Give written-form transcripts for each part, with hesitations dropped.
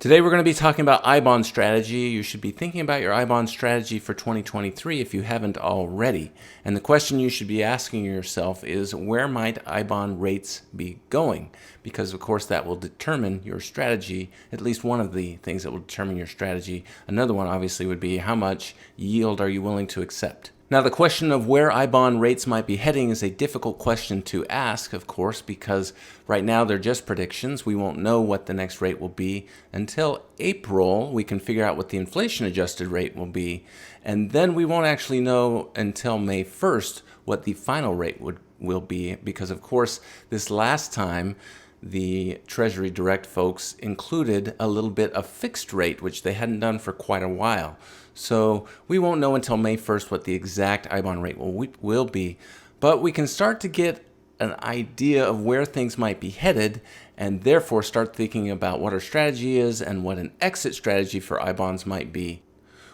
Today we're going to be talking about I-bond strategy. You should be thinking about your I-bond strategy for 2023 if you haven't already. And the question you should be asking yourself is, where might I-bond rates be going? Because of course that will determine your strategy, at least one of the things that will determine your strategy. Another one obviously would be, how much yield are you willing to accept? Now, the question of where I-bond rates might be heading is a difficult question to ask, of course, because right now they're just predictions. We won't know what the next rate will be until April. We can figure out what the inflation-adjusted rate will be, and then we won't actually know until May 1st what the final rate will be, because, of course, this last time, the Treasury Direct folks included a little bit of fixed rate, which they hadn't done for quite a while. So we won't know until May 1st what the exact I-bond rate will be, but we can start to get an idea of where things might be headed, and therefore start thinking about what our strategy is and what an exit strategy for I-bonds might be.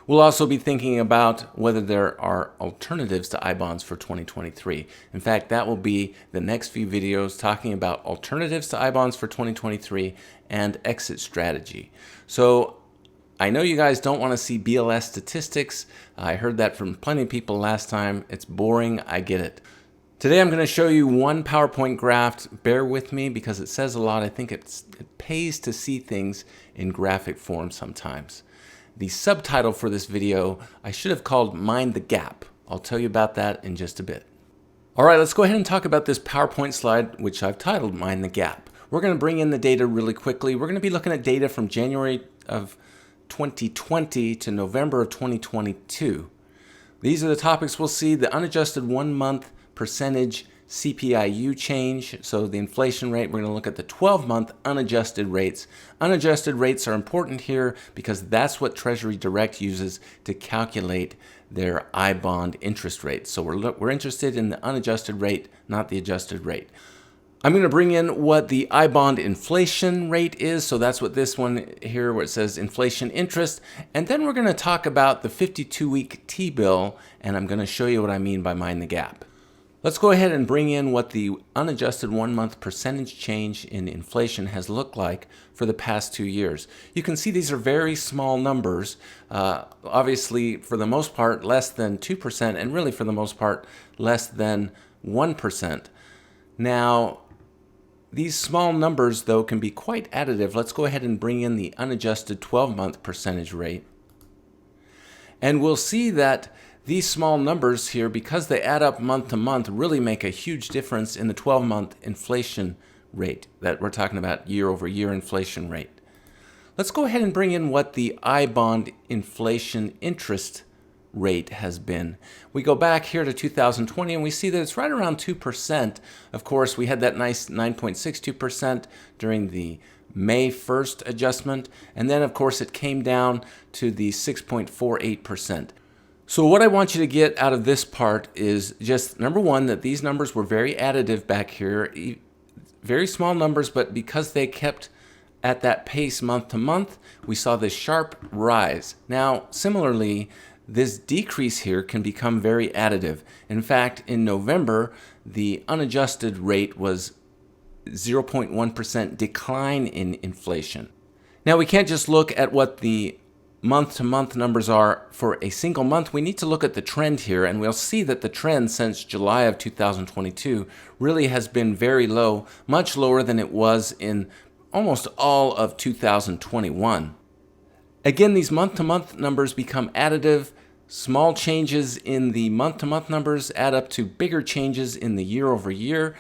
We'll also be thinking about whether there are alternatives to I-bonds for 2023. In fact, that will be the next few videos talking about alternatives to I-bonds for 2023 and exit strategy. So I know you guys don't want to see BLS statistics. I heard that from plenty of people last time. It's boring, I get it. Today I'm going to show you one PowerPoint graph. Bear with me because it says a lot. I think it pays to see things in graphic form sometimes. The subtitle for this video, I should have called Mind the Gap. I'll tell you about that in just a bit. All right, let's go ahead and talk about this PowerPoint slide, which I've titled Mind the Gap. We're going to bring in the data really quickly. We're going to be looking at data from January of 2020 to November of 2022. These are the topics we'll see: the unadjusted 1-month percentage CPIU change, so the inflation rate. We're going to look at the 12-month unadjusted rates. Unadjusted rates are important here because that's what Treasury Direct uses to calculate their I-bond interest rate. So we're interested in the unadjusted rate, not the adjusted rate. I'm going to bring in what the I-bond inflation rate is, so that's what this one here where it says inflation interest, and then we're going to talk about the 52-week T-bill, and I'm going to show you what I mean by mind the gap. Let's go ahead and bring in what the unadjusted 1-month percentage change in inflation has looked like for the past 2 years. You can see these are very small numbers, obviously for the most part less than 2%, and really for the most part less than 1%. Now, these small numbers, though, can be quite additive. Let's go ahead and bring in the unadjusted 12-month percentage rate. And we'll see that these small numbers here, because they add up month to month, really make a huge difference in the 12-month inflation rate that we're talking about, year-over-year inflation rate. Let's go ahead and bring in what the I-bond inflation interest rate has been. We go back here to 2020 and we see that it's right around 2%. Of course, we had that nice 9.62% during the May 1st adjustment, and then of course it came down to the 6.48%. So what I want you to get out of this part is just, number one, that these numbers were very additive back here, very small numbers, but because they kept at that pace month to month, we saw this sharp rise. Now, similarly, this decrease here can become very additive. In fact, in November, the unadjusted rate was 0.1% decline in inflation. Now, we can't just look at what the month-to-month numbers are for a single month. We need to look at the trend here, and we'll see that the trend since July of 2022 really has been very low, much lower than it was in almost all of 2021. Again, these month-to-month numbers become additive. Small changes in the month-to-month numbers add up to bigger changes in the year-over-year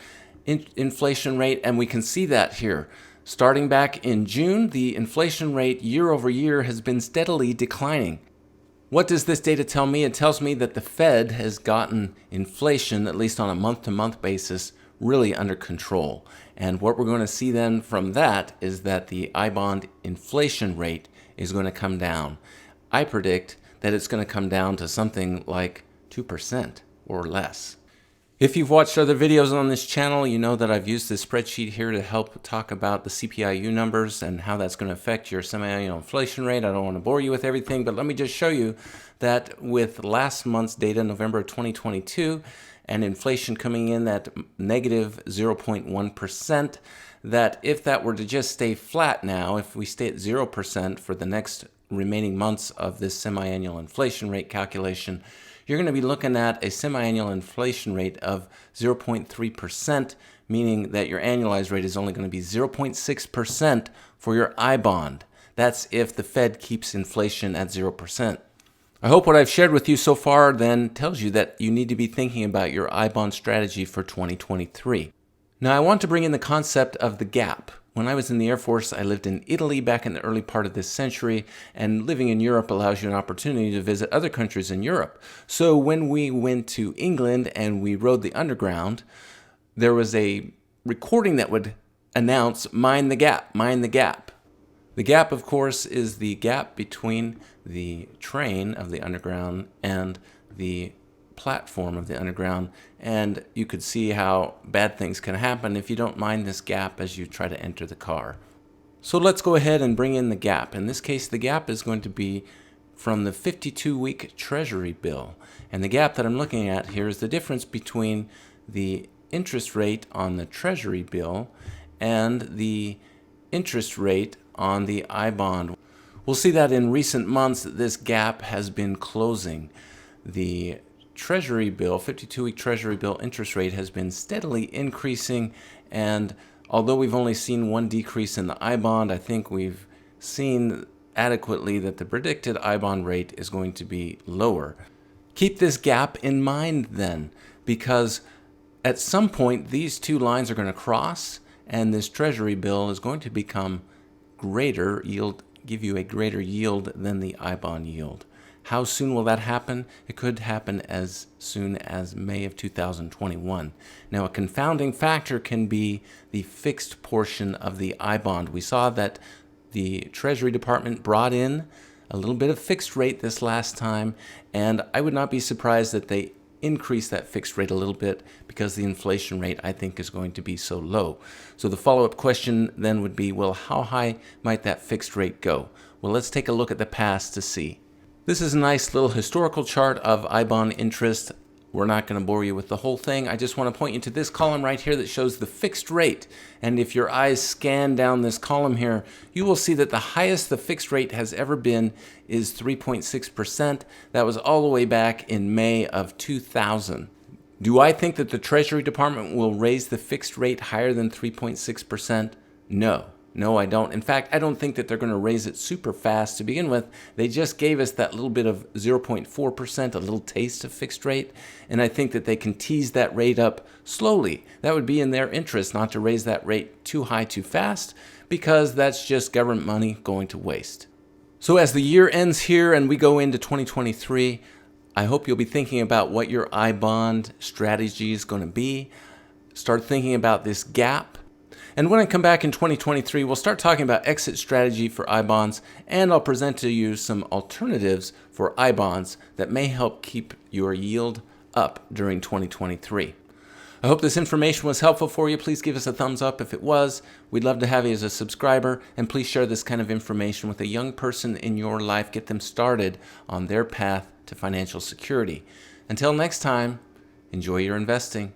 inflation rate, and we can see that here. Starting back in June, the inflation rate year-over-year has been steadily declining. What does this data tell me? It tells me that the Fed has gotten inflation, at least on a month-to-month basis, really under control. And what we're going to see then from that is that the I-bond inflation rate is going to come down. I predict that it's going to come down to something like 2% or less. If you've watched other videos on this channel, you know that I've used this spreadsheet here to help talk about the CPIU numbers and how that's going to affect your semi-annual inflation rate. I don't want to bore you with everything, but let me just show you that with last month's data, November of 2022, and inflation coming in at negative 0.1%, that if that were to just stay flat now, if we stay at 0% for the next remaining months of this semi-annual inflation rate calculation, you're going to be looking at a semi-annual inflation rate of 0.3%, meaning that your annualized rate is only going to be 0.6% for your I bond. That's if the Fed keeps inflation at 0%. I hope what I've shared with you so far then tells you that you need to be thinking about your I bond strategy for 2023. Now, I want to bring in the concept of the gap. When I was in the Air Force, I lived in Italy back in the early part of this century, and living in Europe allows you an opportunity to visit other countries in Europe. So when we went to England and we rode the Underground, there was a recording that would announce, "Mind the gap, mind the gap." The gap, of course, is the gap between the train of the Underground and the platform of the Underground, and you could see how bad things can happen if you don't mind this gap as you try to enter the car. So let's go ahead and bring in the gap. In this case, the gap is going to be from the 52-week Treasury bill. And the gap that I'm looking at here is the difference between the interest rate on the Treasury bill and the interest rate on the I bond. We'll see that in recent months this gap has been closing. The Treasury bill, 52-week Treasury bill interest rate has been steadily increasing, and although we've only seen one decrease in the I bond, I think we've seen adequately that the predicted I bond rate is going to be lower. Keep this gap in mind then, because at some point these two lines are going to cross, and this Treasury bill is going to become greater yield, give you a greater yield than the I bond yield. How soon will that happen? It could happen as soon as May of 2021. Now, a confounding factor can be the fixed portion of the I bond. We saw that the Treasury Department brought in a little bit of fixed rate this last time, and I would not be surprised that they increase that fixed rate a little bit because the inflation rate, I think, is going to be so low. So the follow-up question then would be, well, how high might that fixed rate go? Well, let's take a look at the past to see. This is a nice little historical chart of I bond interest. We're not going to bore you with the whole thing. I just want to point you to this column right here that shows the fixed rate. And if your eyes scan down this column here, you will see that the highest the fixed rate has ever been is 3.6%. That was all the way back in May of 2000. Do I think that the Treasury Department will raise the fixed rate higher than 3.6%? No. No, I don't. In fact, I don't think that they're going to raise it super fast to begin with. They just gave us that little bit of 0.4%, a little taste of fixed rate, and I think that they can tease that rate up slowly. That would be in their interest not to raise that rate too high too fast, because that's just government money going to waste. So as the year ends here and we go into 2023, I hope you'll be thinking about what your I bond strategy is going to be. Start thinking about this gap. And when I come back in 2023, we'll start talking about exit strategy for I bonds, and I'll present to you some alternatives for I bonds that may help keep your yield up during 2023. I hope this information was helpful for you. Please give us a thumbs up if it was. We'd love to have you as a subscriber, and please share this kind of information with a young person in your life. Get them started on their path to financial security. Until next time, enjoy your investing.